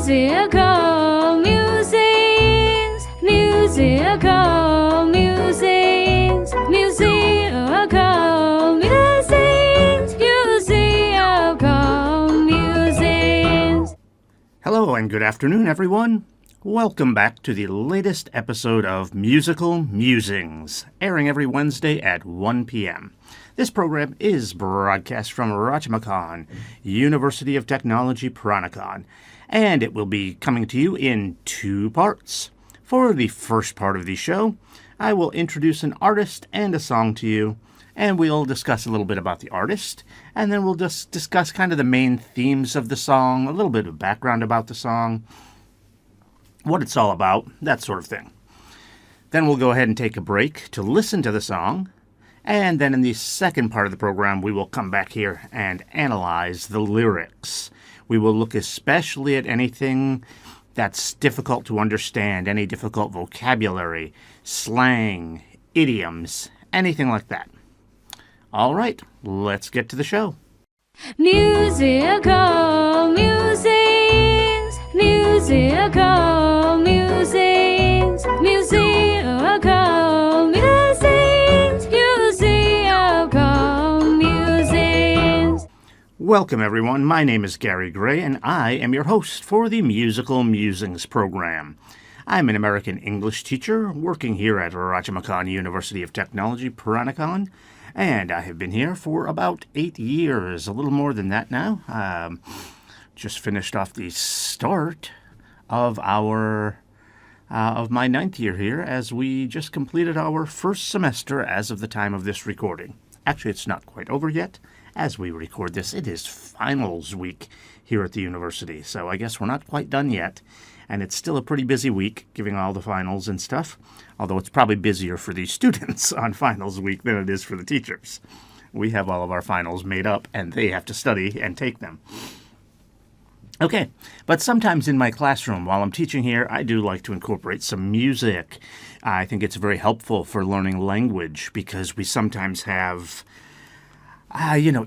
Musical musings, musical musings, musical musings, musical musings. Hello and good afternoon, everyone. Welcome back to the latest episode of Musical Musings, airing every Wednesday at 1 p.m. This program is broadcast from Rajmakon, University of Technology, Pranikon, and it will be coming to you in two parts. For the first part of the show, I will introduce an artist and a song to you, and we'll discuss a little bit about the artist, and then we'll just discuss kind of the main themes of the song, a little bit of background about the song, what it's all about, that sort of thing. Then we'll go ahead and take a break to listen to the song, and then in the second part of the program, we will come back here and analyze the lyrics. We will look especially at anything that's difficult to understand, any difficult vocabulary, slang, idioms, anything like that. All right, let's get to the show. Musical musings, musical musings, musical musings, musical musings. Welcome, everyone. My name is Gary Gray, and I am your host for the Musical Musings program. I'm an American English teacher working here at Rajmakon University of Technology, Pranikon, and I have been here for about 8 years, a little more than that now. Just finished off the start of my 9th year here, as we just completed our first semester as of the time of this recording. Actually, it's not quite over yet. As we record this, it is finals week here at the university, so I guess we're not quite done yet. And it's still a pretty busy week, giving all the finals and stuff, although it's probably busier for the students on finals week than it is for the teachers. We have all of our finals made up, and they have to study and take them. Okay, but sometimes in my classroom, while I'm teaching here, I do like to incorporate some music. I think it's very helpful for learning language, because we sometimes have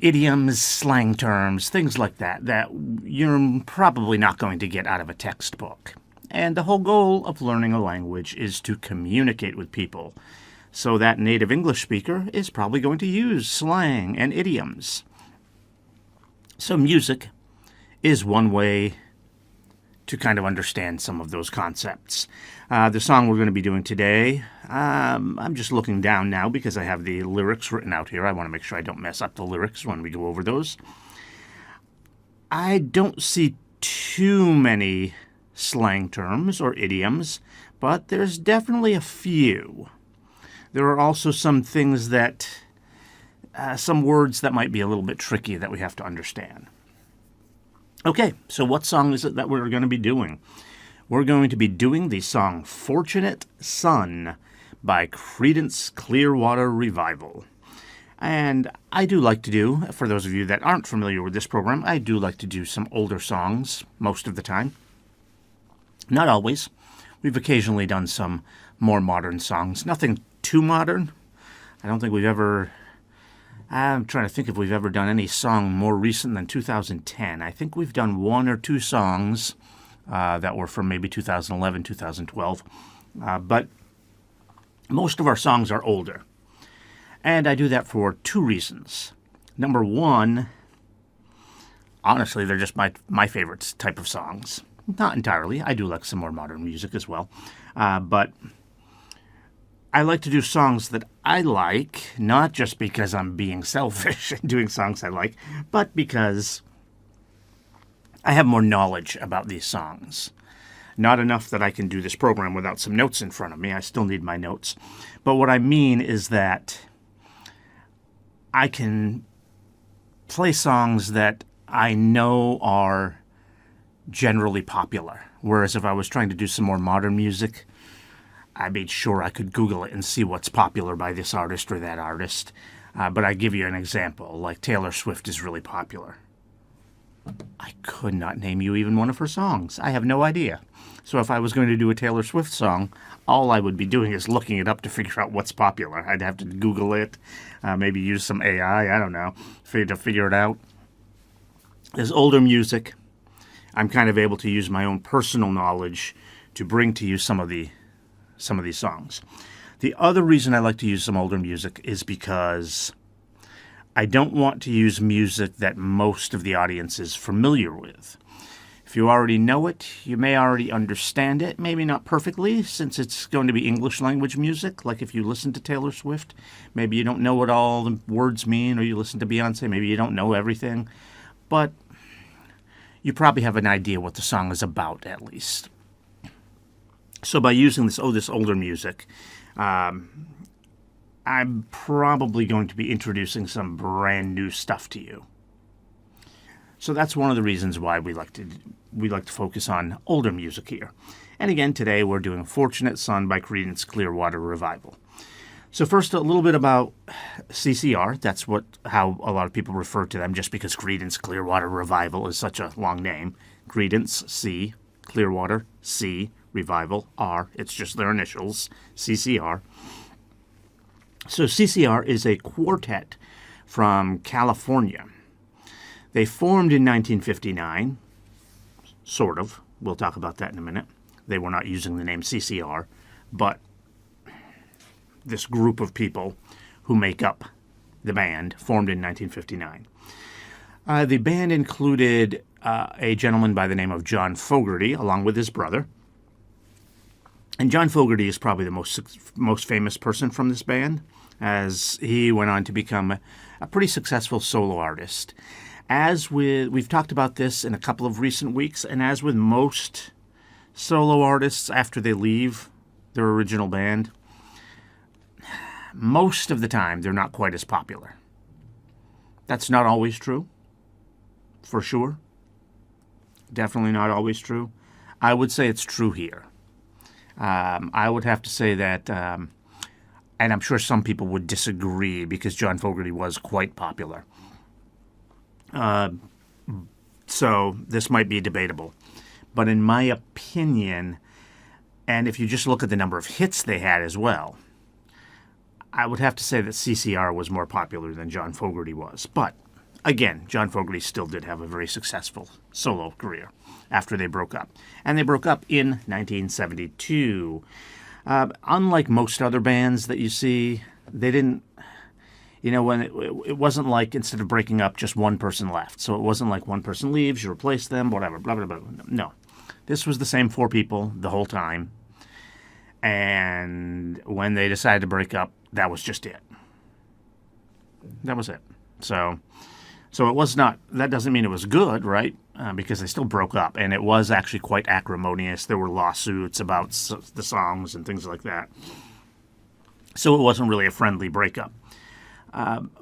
idioms, slang terms, things like that you're probably not going to get out of a textbook. And the whole goal of learning a language is to communicate with people. So that native English speaker is probably going to use slang and idioms. So music is one way to kind of understand some of those concepts. The song we're going to be doing today, I'm just looking down now because I have the lyrics written out here. I want to make sure I don't mess up the lyrics when we go over those. I don't see too many slang terms or idioms, but there's definitely a few. There are also some things some words that might be a little bit tricky that we have to understand. Okay, so what song is it that we're going to be doing? We're going to be doing the song Fortunate Son by Creedence Clearwater Revival. And I do like to do, for those of you that aren't familiar with this program, I do like to do some older songs most of the time. Not always. We've occasionally done some more modern songs. Nothing too modern. I don't think we've ever... I'm trying to think if we've ever done any song more recent than 2010. I think we've done one or two songs that were from maybe 2011, 2012. But most of our songs are older. And I do that for two reasons. Number one, honestly, they're just my favorite type of songs. Not entirely. I do like some more modern music as well. But I like to do songs that I like, not just because I'm being selfish and doing songs I like, but because I have more knowledge about these songs. Not enough that I can do this program without some notes in front of me. I still need my notes. But what I mean is that I can play songs that I know are generally popular. Whereas if I was trying to do some more modern music, I made sure I could Google it and see what's popular by this artist or that artist. But I give you an example, like Taylor Swift is really popular. I could not name you even one of her songs. I have no idea. So if I was going to do a Taylor Swift song, all I would be doing is looking it up to figure out what's popular. I'd have to Google it, maybe use some AI, I don't know, to figure it out. There's older music. I'm kind of able to use my own personal knowledge to bring to you some of these songs. The other reason I like to use some older music is because I don't want to use music that most of the audience is familiar with. If you already know it, you may already understand it, maybe not perfectly, since it's going to be English language music. Like if you listen to Taylor Swift, maybe you don't know what all the words mean, or you listen to Beyonce, maybe you don't know everything. But you probably have an idea what the song is about, at least. So by using this older music, I'm probably going to be introducing some brand new stuff to you. So that's one of the reasons why we like to focus on older music here. And again, today we're doing Fortunate Son by Creedence Clearwater Revival. So first, a little bit about CCR. That's how a lot of people refer to them, just because Creedence Clearwater Revival is such a long name. Creedence, C, Clearwater, C, Revival, R. It's just their initials, CCR. So CCR is a quartet from California. They formed in 1959, sort of. We'll talk about that in a minute. They were not using the name CCR, but this group of people who make up the band formed in 1959. The band included a gentleman by the name of John Fogerty, along with his brother. And John Fogerty is probably the most famous person from this band, as he went on to become a pretty successful solo artist. We've talked about this in a couple of recent weeks, and as with most solo artists after they leave their original band, most of the time they're not quite as popular. That's not always true, for sure. Definitely not always true. I would say it's true here. I would have to say that, and I'm sure some people would disagree because John Fogerty was quite popular. So this might be debatable. But in my opinion, and if you just look at the number of hits they had as well, I would have to say that CCR was more popular than John Fogerty was. But again, John Fogerty still did have a very successful solo career after they broke up. And they broke up in 1972. Unlike most other bands that you see, they didn't, when it wasn't like instead of breaking up, just one person left. So it wasn't like one person leaves, you replace them, whatever, blah, blah, blah. No. This was the same four people the whole time. And when they decided to break up, that was just it. That was it. So it was not, that doesn't mean it was good, right? Because they still broke up, and it was actually quite acrimonious. There were lawsuits about the songs and things like that. So it wasn't really a friendly breakup.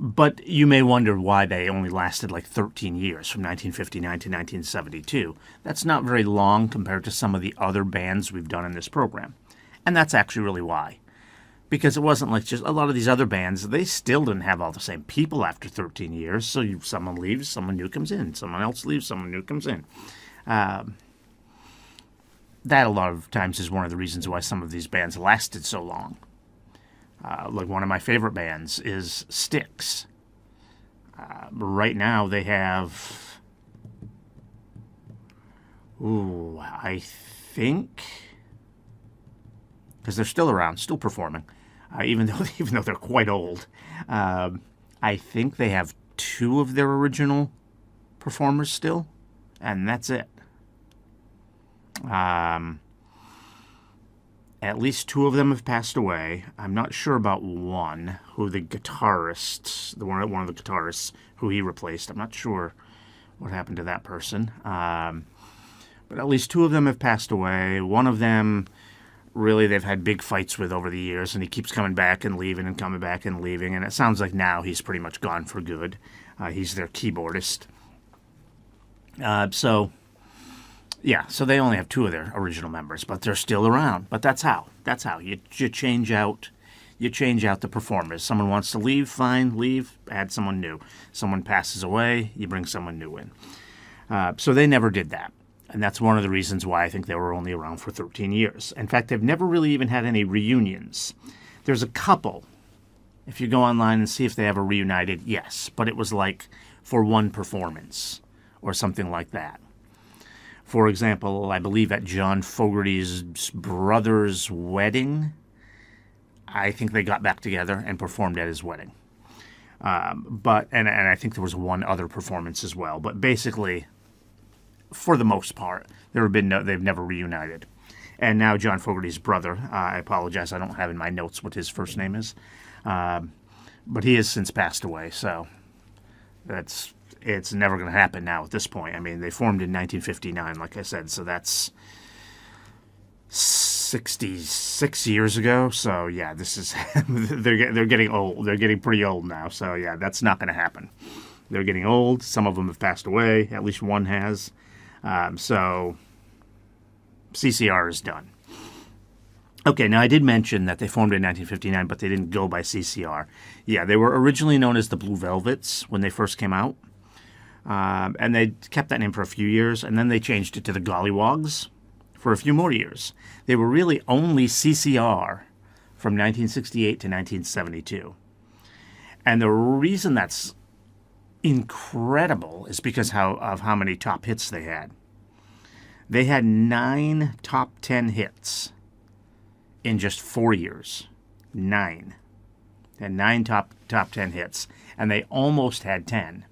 But you may wonder why they only lasted like 13 years, from 1959 to 1972. That's not very long compared to some of the other bands we've done in this program. And that's actually really why. Because it wasn't like just a lot of these other bands, they still didn't have all the same people after 13 years. So someone leaves, someone new comes in. Someone else leaves, someone new comes in. That a lot of times is one of the reasons why some of these bands lasted so long. Like one of my favorite bands is Styx. Right now they have, I think, because they're still around, still performing, even though they're quite old. I think they have 2 of their original performers still, and that's it. At least 2 of them have passed away. I'm not sure about one, who the guitarist, one of the guitarists who he replaced. I'm not sure what happened to that person. But at least 2 of them have passed away. One of them, really, they've had big fights with over the years, and he keeps coming back and leaving and coming back and leaving. And it sounds like now he's pretty much gone for good. He's their keyboardist. So they only have 2 of their original members, but they're still around. But that's how you change out the performers. Someone wants to leave, fine, leave, add someone new. Someone passes away, you bring someone new in. So they never did that, and that's one of the reasons why I think they were only around for 13 years. In fact, they've never really even had any reunions. There's a couple. If you go online and see if they ever reunited, yes, but it was like for one performance or something like that. For example, I believe at John Fogerty's brother's wedding, I think they got back together and performed at his wedding. But I think there was one other performance as well. But basically, for the most part, they've never reunited. And now John Fogerty's brother, I apologize, I don't have in my notes what his first name is, but he has since passed away. So it's never going to happen now at this point. I mean, they formed in 1959, like I said, so that's 66 years ago. So yeah, this is they're getting old. They're getting pretty old now. So yeah, that's not going to happen. They're getting old. Some of them have passed away. At least one has. So CCR is done. Okay, now I did mention that they formed in 1959, but they didn't go by CCR. Yeah, they were originally known as the Blue Velvets when they first came out. And they kept that name for a few years, and then they changed it to the Gollywogs for a few more years. They were really only CCR from 1968 to 1972. And the reason that's incredible is because of how many top hits they had. They had 9 top 10 hits in just 4 years. 9. They had 9 top 10 hits, and they almost had 10.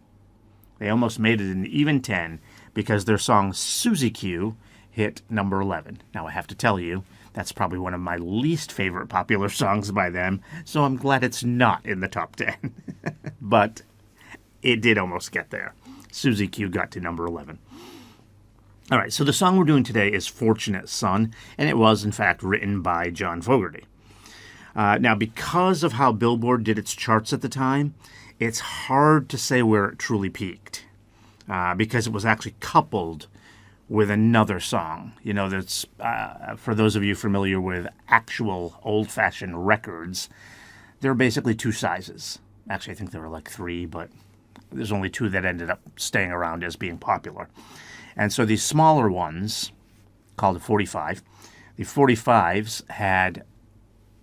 They almost made it an even 10 because their song Susie Q hit number 11. Now, I have to tell you, that's probably one of my least favorite popular songs by them, so I'm glad it's not in the top 10. But it did almost get there. Susie Q got to number 11. All right, so the song we're doing today is Fortunate Son, and it was, in fact, written by John Fogerty. Now, because of how Billboard did its charts at the time, it's hard to say where it truly peaked, because it was actually coupled with another song. You know, that's for those of you familiar with actual old-fashioned records, there are basically 2 sizes. Actually, I think there were like 3, but there's only 2 that ended up staying around as being popular. And so these smaller ones, called a 45, the 45s had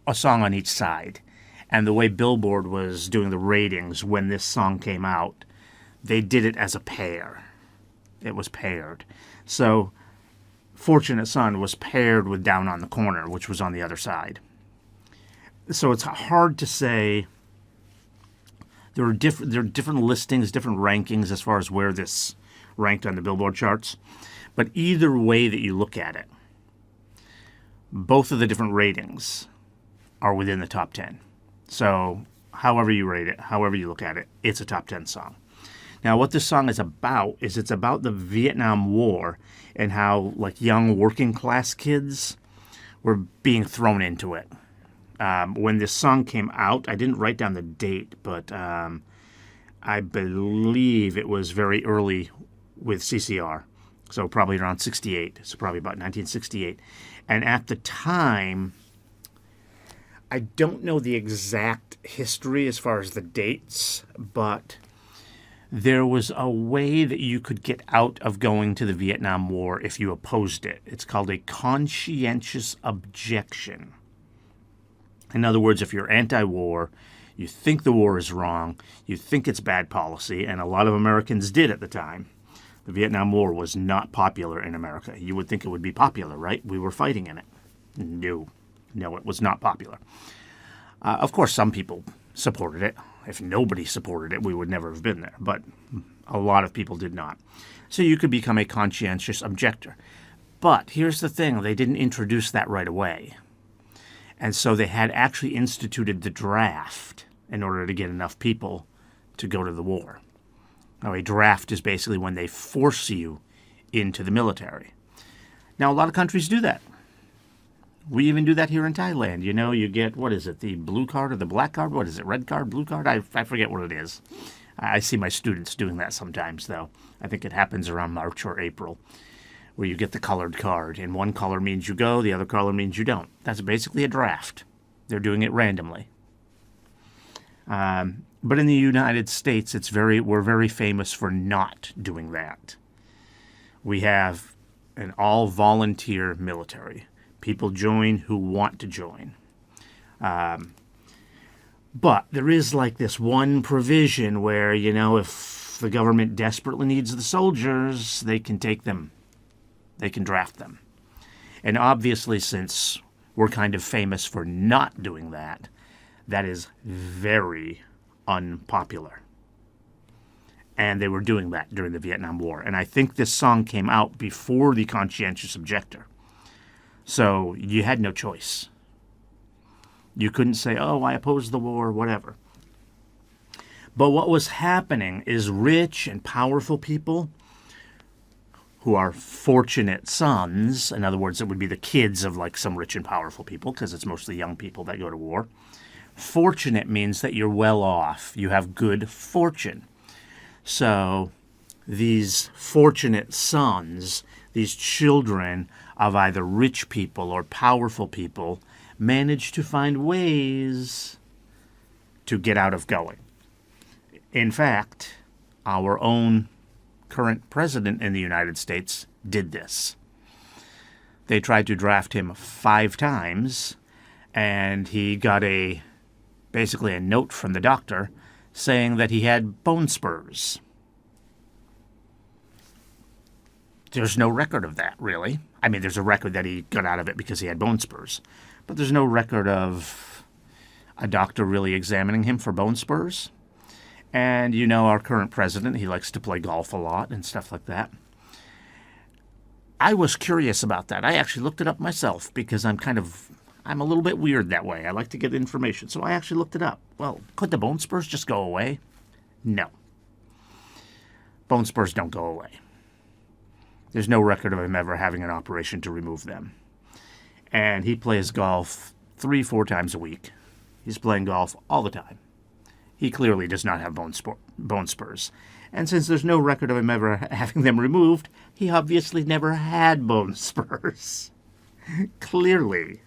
a song on each side. And the way Billboard was doing the ratings when this song came out, they did it as a pair. It was paired. So Fortunate Son was paired with Down on the Corner, which was on the other side. So it's hard to say. There are different listings, different rankings as far as where this ranked on the Billboard charts. But either way that you look at it, both of the different ratings are within the top 10. So however you rate it, however you look at it, it's a top 10 song. Now, what this song is about is it's about the Vietnam War and how, like, young working class kids were being thrown into it. When this song came out, I didn't write down the date, but I believe it was very early with CCR, so probably around 68, so probably about 1968. And at the time, I don't know the exact history as far as the dates, but there was a way that you could get out of going to the Vietnam War if you opposed it. It's called a conscientious objection. In other words, if you're anti-war, you think the war is wrong, you think it's bad policy, and a lot of Americans did at the time. The Vietnam War was not popular in America. You would think it would be popular, right? We were fighting in it. No, it was not popular. Of course, some people supported it. If nobody supported it, we would never have been there. But a lot of people did not. So you could become a conscientious objector. But here's the thing. They didn't introduce that right away. And so they had actually instituted the draft in order to get enough people to go to the war. Now, a draft is basically when they force you into the military. Now, a lot of countries do that. We even do that here in Thailand. You know, you get, what is it, the blue card or the black card? What is it, red card, blue card? I forget what it is. I see my students doing that sometimes, though. I think it happens around March or April, where you get the colored card. And one color means you go, the other color means you don't. That's basically a draft. They're doing it randomly. But in the United States, we're very famous for not doing that. We have an all-volunteer military. People join who want to join. But there is like this one provision where, you know, if the government desperately needs the soldiers, they can take them. They can draft them. And obviously, since we're kind of famous for not doing that, that is very unpopular. And they were doing that during the Vietnam War. And I think this song came out before the conscientious objector. So you had no choice. You couldn't say, oh, I oppose the war, whatever. But what was happening is rich and powerful people who are fortunate sons, in other words, it would be the kids of like some rich and powerful people, because it's mostly young people that go to war. Fortunate means that you're well off. You have good fortune. So these fortunate sons, these children of either rich people or powerful people, manage to find ways to get out of going. In fact, our own current president in the United States did this. They tried to draft him 5 times, and he got basically a note from the doctor saying that he had bone spurs. There's no record of that, really. I mean, there's a record that he got out of it because he had bone spurs, but there's no record of a doctor really examining him for bone spurs. And you know our current president, he likes to play golf a lot and stuff like that. I was curious about that. I actually looked it up myself because I'm a little bit weird that way. I like to get information. So I actually looked it up. Well, could the bone spurs just go away? No. Bone spurs don't go away. There's no record of him ever having an operation to remove them. And he plays golf 3-4 times a week. He's playing golf all the time. He clearly does not have bone spurs. And since there's no record of him ever having them removed, he obviously never had bone spurs. Clearly.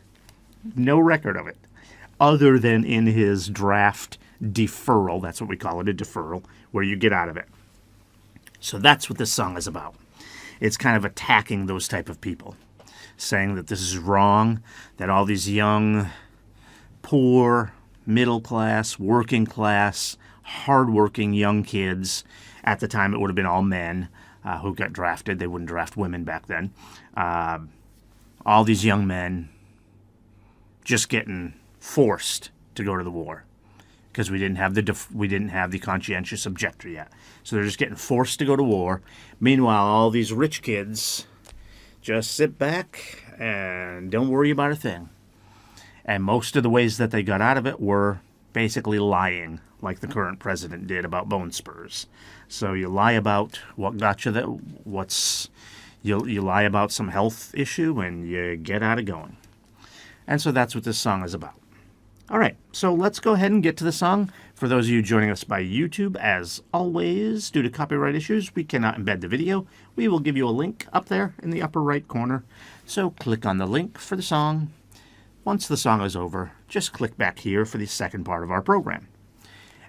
No record of it. Other than in his draft deferral. That's what we call it, a deferral, where you get out of it. So that's what this song is about. It's kind of attacking those type of people. Saying that this is wrong, that all these young, poor, middle class, working class, hardworking young kids, at the time it would have been all men who got drafted. They wouldn't draft women back then. All these young men just getting forced to go to the war because we didn't have the conscientious objector yet. So they're just getting forced to go to war. Meanwhile, all these rich kids just sit back and don't worry about a thing. And most of the ways that they got out of it were basically lying, like the current president did about bone spurs. So you lie about what got you that, you lie about some health issue, and you get out of going. And so that's what this song is about. All right, so let's go ahead and get to the song. For those of you joining us by YouTube, as always, due to copyright issues, we cannot embed the video. We will give you a link up there in the upper right corner. So click on the link for the song. Once the song is over, just click back here for the second part of our program.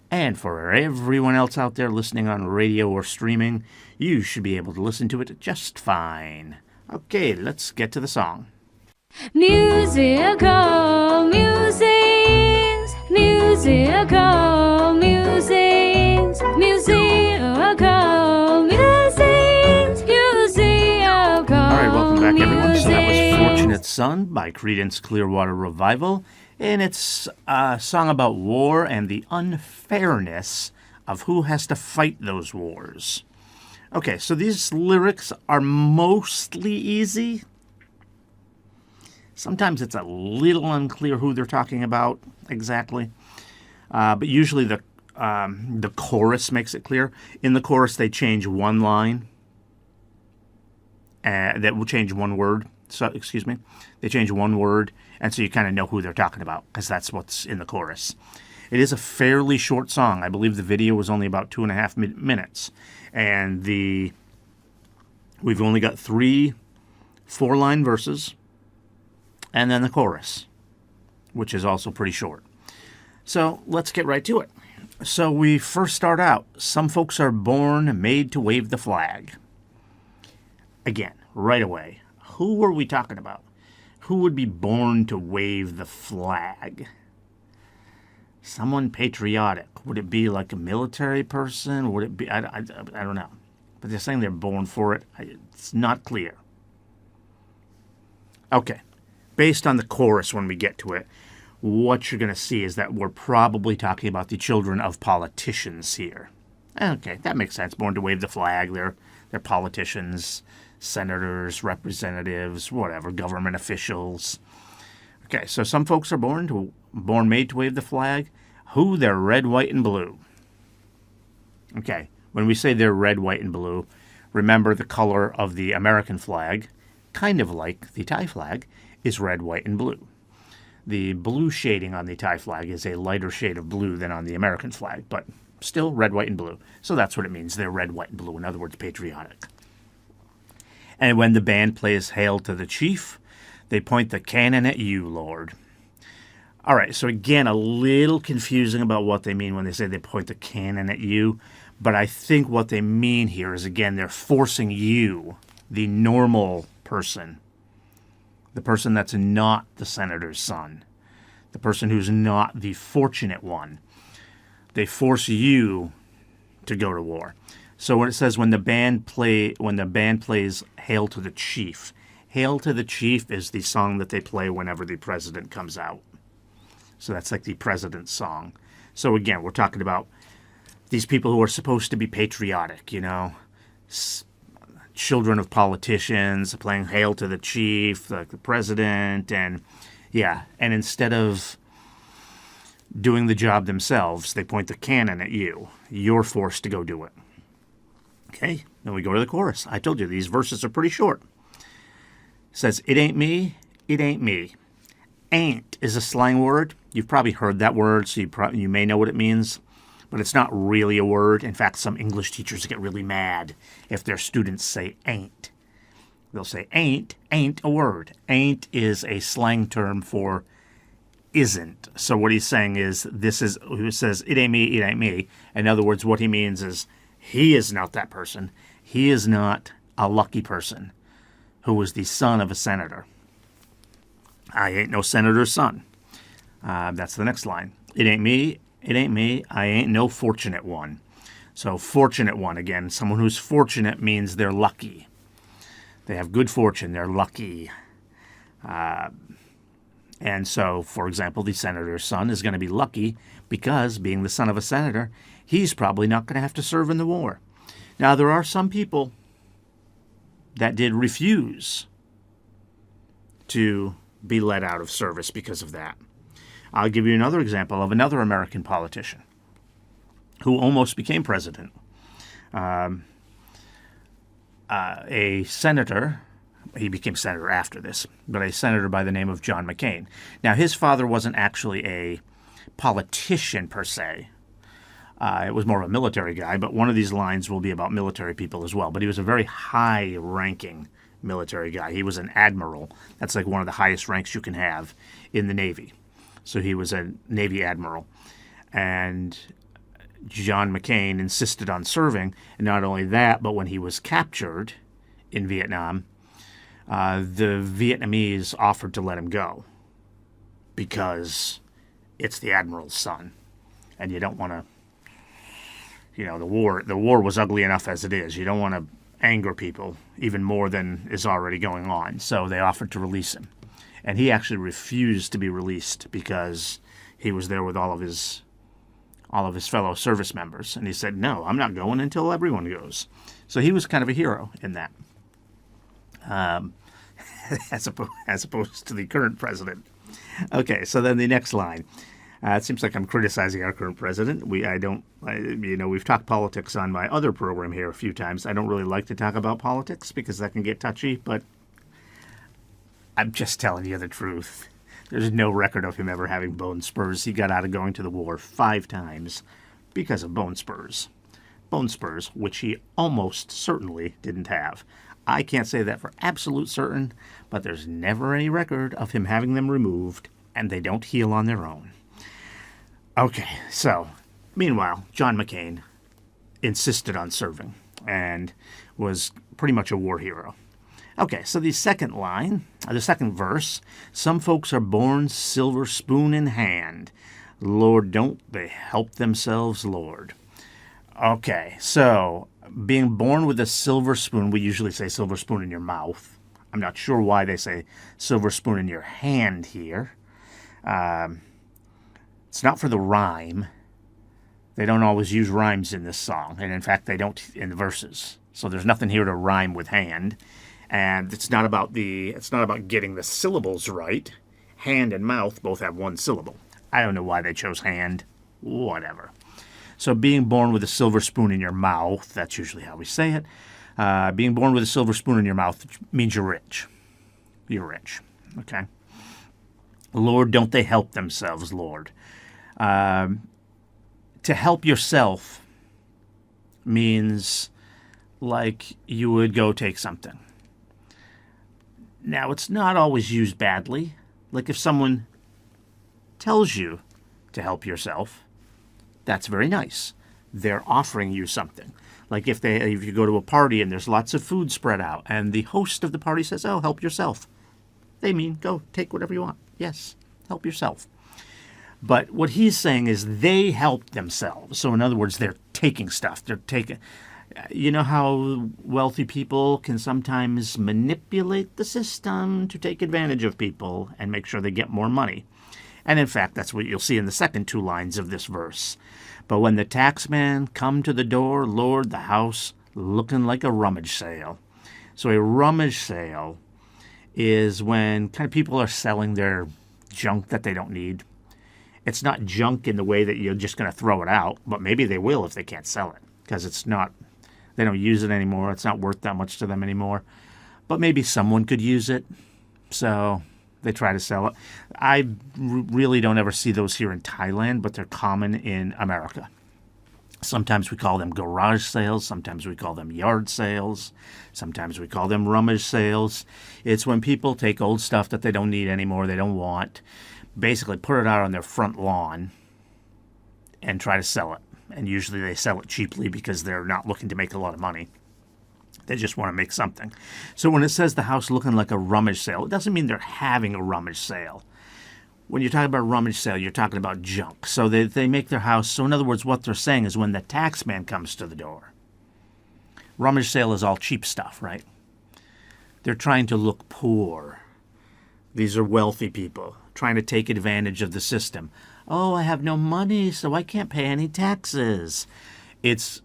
And for everyone else out there listening on radio or streaming, you should be able to listen to it just fine. Okay, let's get to the song. Musical musings, musical musings, musical musings, musical. All right, welcome back, everyone. So that was Fortunate Son by Creedence Clearwater Revival. And it's a song about war and the unfairness of who has to fight those wars. Okay, so these lyrics are mostly easy. Sometimes it's a little unclear who they're talking about exactly. But usually the chorus makes it clear. In the chorus, they change one line. That will change one word. So, excuse me. They change one word, and so you kind of know who they're talking about, because that's what's in the chorus. It is a fairly short song. I believe the video was only about 2.5 minutes. And we've only got 3 4-line verses. And then the chorus, which is also pretty short. So let's get right to it. So we first start out, some folks are born made to wave the flag. Again, right away, who are we talking about? Who would be born to wave the flag? Someone patriotic. Would it be like a military person? Would it be, I don't know. But they're saying they're born for it. It's not clear. Okay, based on the chorus when we get to it, what you're going to see is that we're probably talking about the children of politicians here. Okay, that makes sense. Born to wave the flag. They're politicians, senators, representatives, whatever, government officials. Okay, so some folks are born made to wave the flag. Who? They're red, white, and blue. Okay, when we say they're red, white, and blue, remember the color of the American flag, kind of like the Thai flag, is red, white, and blue. The blue shading on the Thai flag is a lighter shade of blue than on the American flag, but still red, white, and blue. So that's what it means. They're red, white, and blue. In other words, patriotic. And when the band plays Hail to the Chief, they point the cannon at you, Lord. All right, so again, a little confusing about what they mean when they say they point the cannon at you. But I think what they mean here is, again, they're forcing you, the normal person, the person that's not the senator's son, the person who's not the fortunate one. They force you to go to war. So when it says when the band plays Hail to the Chief, Hail to the Chief is the song that they play whenever the president comes out. So that's like the president's song. So again, we're talking about these people who are supposed to be patriotic, children of politicians playing Hail to the Chief, like the president, and instead of doing the job themselves, they point the cannon at you. You're forced to go do it. Okay, then we go to the chorus. I told you, these verses are pretty short. It says, it ain't me, it ain't me. Ain't is a slang word. You've probably heard that word, so you may know what it means. But it's not really a word. In fact, some English teachers get really mad if their students say ain't. They'll say ain't a word. Ain't is a slang term for isn't. So what he's saying is, who says it ain't me. In other words, what he means is he is not that person. He is not a lucky person who was the son of a senator. I ain't no senator's son. That's the next line. It ain't me. It ain't me. I ain't no fortunate one. So fortunate one, again, someone who's fortunate means they're lucky. They have good fortune. They're lucky. And so, for example, the senator's son is going to be lucky because, being the son of a senator, he's probably not going to have to serve in the war. Now, there are some people that did refuse to be let out of service because of that. I'll give you another example of another American politician who almost became president. A senator, he became senator after this, but a senator by the name of John McCain. Now, his father wasn't actually a politician per se. It was more of a military guy, but one of these lines will be about military people as well. But he was a very high-ranking military guy. He was an admiral. That's like one of the highest ranks you can have in the Navy. So he was a Navy admiral. And John McCain insisted on serving. And not only that, but when he was captured in Vietnam, the Vietnamese offered to let him go because it's the admiral's son. And you don't want to, the war was ugly enough as it is. You don't want to anger people even more than is already going on. So they offered to release him. And he actually refused to be released because he was there with all of his fellow service members. And he said, no, I'm not going until everyone goes. So he was kind of a hero in that, as opposed to the current president. Okay, so then the next line. It seems like I'm criticizing our current president. We've talked politics on my other program here a few times. I don't really like to talk about politics because that can get touchy, but I'm just telling you the truth. There's no record of him ever having bone spurs. He got out of going to the war 5 times because of bone spurs. Bone spurs, which he almost certainly didn't have. I can't say that for absolute certain, but there's never any record of him having them removed, and they don't heal on their own. Okay, so, meanwhile, John McCain insisted on serving and was pretty much a war hero. Okay, so the second verse, some folks are born silver spoon in hand. Lord, don't they help themselves, Lord. Okay, so being born with a silver spoon, we usually say silver spoon in your mouth. I'm not sure why they say silver spoon in your hand here. It's not for the rhyme. They don't always use rhymes in this song, and in fact, they don't in the verses. So there's nothing here to rhyme with hand, and it's not about getting the syllables right. Hand and mouth both have one syllable. I don't know why they chose hand. Whatever. So being born with a silver spoon in your mouth, that's usually how we say it. Being born with a silver spoon in your mouth means you're rich. You're rich. Okay. Lord, don't they help themselves, Lord? To help yourself means like you would go take something. Now, it's not always used badly. Like if someone tells you to help yourself, that's very nice. They're offering you something. Like if you go to a party and there's lots of food spread out and the host of the party says, oh, help yourself. They mean go take whatever you want. Yes, help yourself. But what he's saying is they help themselves. So in other words, they're taking stuff. They're taking... You know how wealthy people can sometimes manipulate the system to take advantage of people and make sure they get more money. And in fact, that's what you'll see in the second two lines of this verse. But when the taxman come to the door, Lord, the house looking like a rummage sale. So a rummage sale is when kind of people are selling their junk that they don't need. It's not junk in the way that you're just going to throw it out, but maybe they will if they can't sell it because it's not, they don't use it anymore. It's not worth that much to them anymore. But maybe someone could use it, so they try to sell it. I really don't ever see those here in Thailand, but they're common in America. Sometimes we call them garage sales. Sometimes we call them yard sales. Sometimes we call them rummage sales. It's when people take old stuff that they don't need anymore, they don't want, basically put it out on their front lawn and try to sell it. And usually they sell it cheaply because they're not looking to make a lot of money. They just want to make something. So when it says the house looking like a rummage sale, it doesn't mean they're having a rummage sale. When you're talking about rummage sale, you're talking about junk. So they make their house. So in other words, what they're saying is when the tax man comes to the door, rummage sale is all cheap stuff, right? They're trying to look poor. These are wealthy people trying to take advantage of the system. Oh, I have no money, so I can't pay any taxes. It's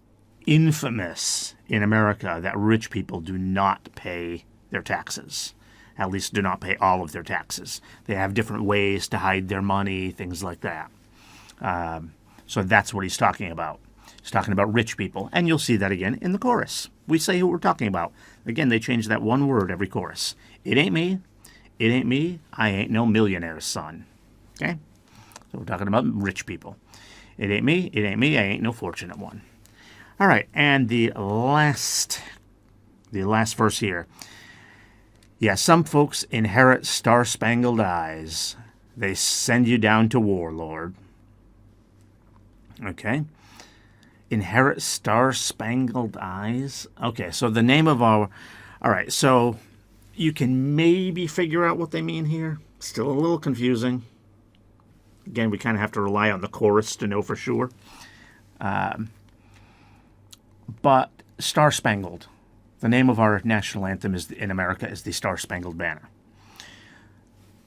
infamous in America that rich people do not pay their taxes. At least do not pay all of their taxes. They have different ways to hide their money, things like that. So that's what he's talking about. He's talking about rich people. And you'll see that again in the chorus. We say who we're talking about. Again, they change that one word every chorus. It ain't me. It ain't me. I ain't no millionaire's son. Okay? So we're talking about rich people. It ain't me. It ain't me. I ain't no fortunate one. All right. And the last verse here. Yeah, some folks inherit star-spangled eyes. They send you down to war, Lord. Okay. Inherit star-spangled eyes. Okay, so the name of our... All right, so you can maybe figure out what they mean here. Still a little confusing. Again, we kind of have to rely on the chorus to know for sure. But star-spangled. The name of our national anthem in America is the Star-Spangled Banner.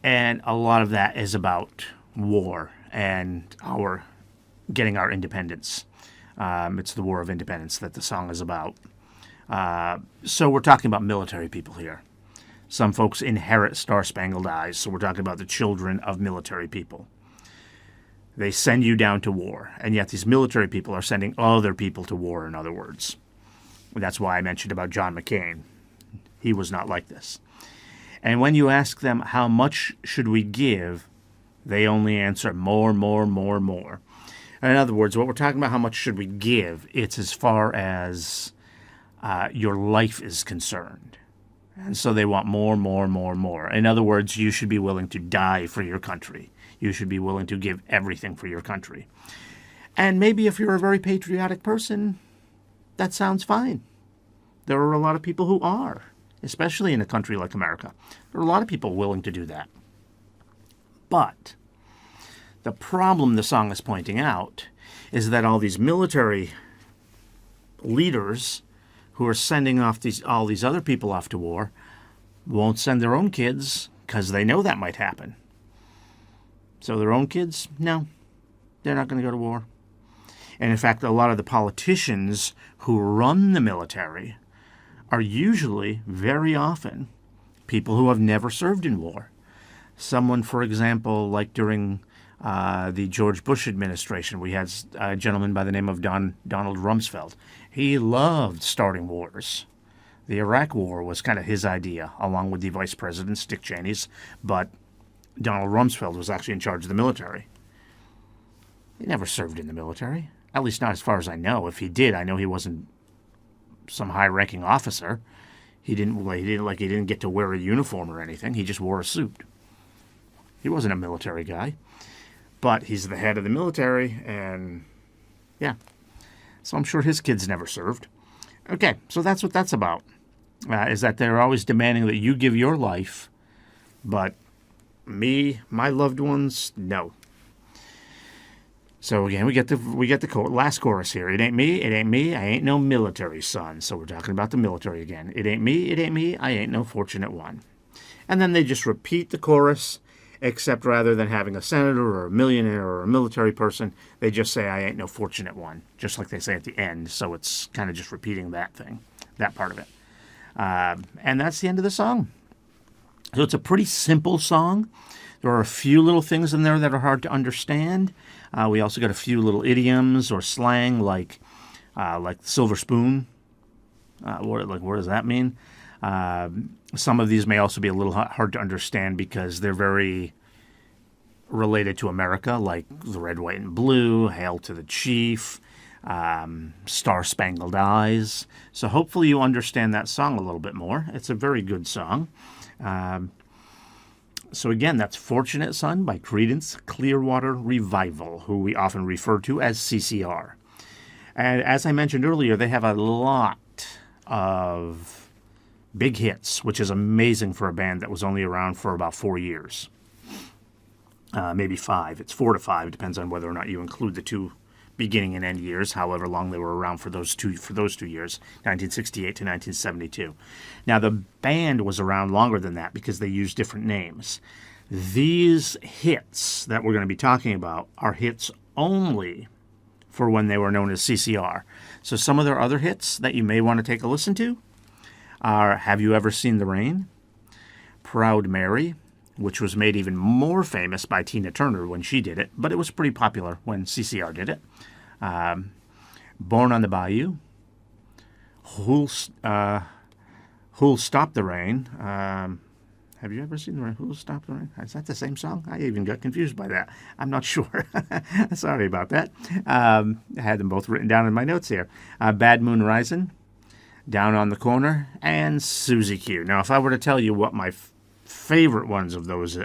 And a lot of that is about war and getting our independence. It's the War of Independence that the song is about. So we're talking about military people here. Some folks inherit star-spangled eyes, so we're talking about the children of military people. They send you down to war, and yet these military people are sending other people to war, in other words. That's why I mentioned about John McCain. He was not like this. And when you ask them, how much should we give, they only answer more, more, more, more. In other words, what we're talking about, how much should we give, it's as far as your life is concerned. And so they want more, more, more, more. In other words, you should be willing to die for your country. You should be willing to give everything for your country. And maybe if you're a very patriotic person, that sounds fine. There are a lot of people who are, especially in a country like America. There are a lot of people willing to do that. But the problem the song is pointing out is that all these military leaders who are sending off all these other people off to war won't send their own kids because they know that might happen. So their own kids, no, they're not going to go to war. And in fact, a lot of the politicians who run the military are usually, very often, people who have never served in war. Someone, for example, like during the George Bush administration, we had a gentleman by the name of Donald Rumsfeld. He loved starting wars. The Iraq War was kind of his idea, along with the vice presidents, Dick Cheney's, but Donald Rumsfeld was actually in charge of the military. He never served in the military, at least not as far as I know. If he did, I know he wasn't some high-ranking officer. He didn't get to wear a uniform or anything. He just wore a suit. He wasn't a military guy, but he's the head of the military, and yeah. So I'm sure his kids never served. Okay, so that's what that's about, is that they're always demanding that you give your life, but me, my loved ones, no. So again, we get the last chorus here. It ain't me, I ain't no military son. So we're talking about the military again. It ain't me, I ain't no fortunate one. And then they just repeat the chorus, except rather than having a senator or a millionaire or a military person, they just say, I ain't no fortunate one, just like they say at the end. So it's kind of just repeating that thing, that part of it. And that's the end of the song. So it's a pretty simple song. There are a few little things in there that are hard to understand. We also got a few little idioms or slang like silver spoon. What does that mean? Some of these may also be a little hard to understand because they're very related to America, like the red, white, and blue, Hail to the Chief, Star Spangled Eyes. So hopefully you understand that song a little bit more. It's a very good song. So again, that's Fortunate Son by Creedence Clearwater Revival, who we often refer to as CCR. And as I mentioned earlier, they have a lot of big hits, which is amazing for a band that was only around for about 4 years. Maybe 5. It's 4 to 5. Depends on whether or not you include the 2 beginning and end years, however long they were around for those two years, 1968 to 1972. Now, the band was around longer than that because they used different names. These hits that we're going to be talking about are hits only for when they were known as CCR. So some of their other hits that you may want to take a listen to are Have You Ever Seen the Rain? Proud Mary, which was made even more famous by Tina Turner when she did it, but it was pretty popular when CCR did it. Born on the Bayou, Who'll Stop the Rain? Have you ever seen the rain? Who'll Stop the Rain? Is that the same song? I even got confused by that. I'm not sure. Sorry about that. I had them both written down in my notes here. Bad Moon Rising, Down on the Corner, and Susie Q. Now, if I were to tell you what my favorite ones of those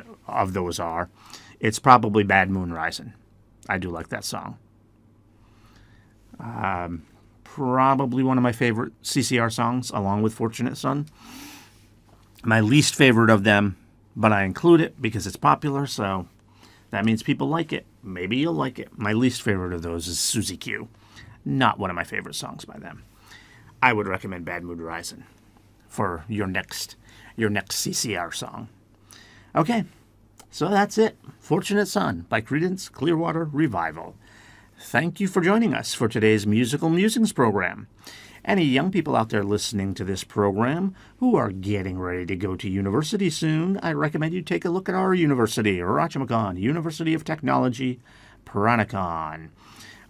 are, it's probably Bad Moon Rising. I do like that song. Probably one of my favorite CCR songs, along with Fortunate Son. My least favorite of them, but I include it because it's popular, so that means people like it. Maybe you'll like it. My least favorite of those is Susie Q. Not one of my favorite songs by them. I would recommend Bad Moon Rising for your next CCR song. Okay, so that's it. Fortunate Son by Creedence Clearwater Revival. Thank you for joining us for today's Musical Musings program. Any young people out there listening to this program who are getting ready to go to university soon, I recommend you take a look at our university, Rajamacon, University of Technology, Peranakan.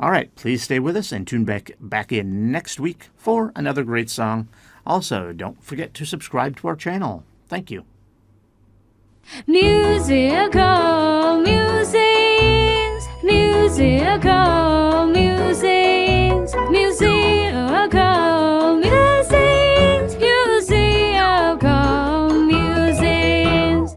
All right, please stay with us and tune back in next week for another great song. Also, don't forget to subscribe to our channel. Thank you. Musical musings, musical musings, musings.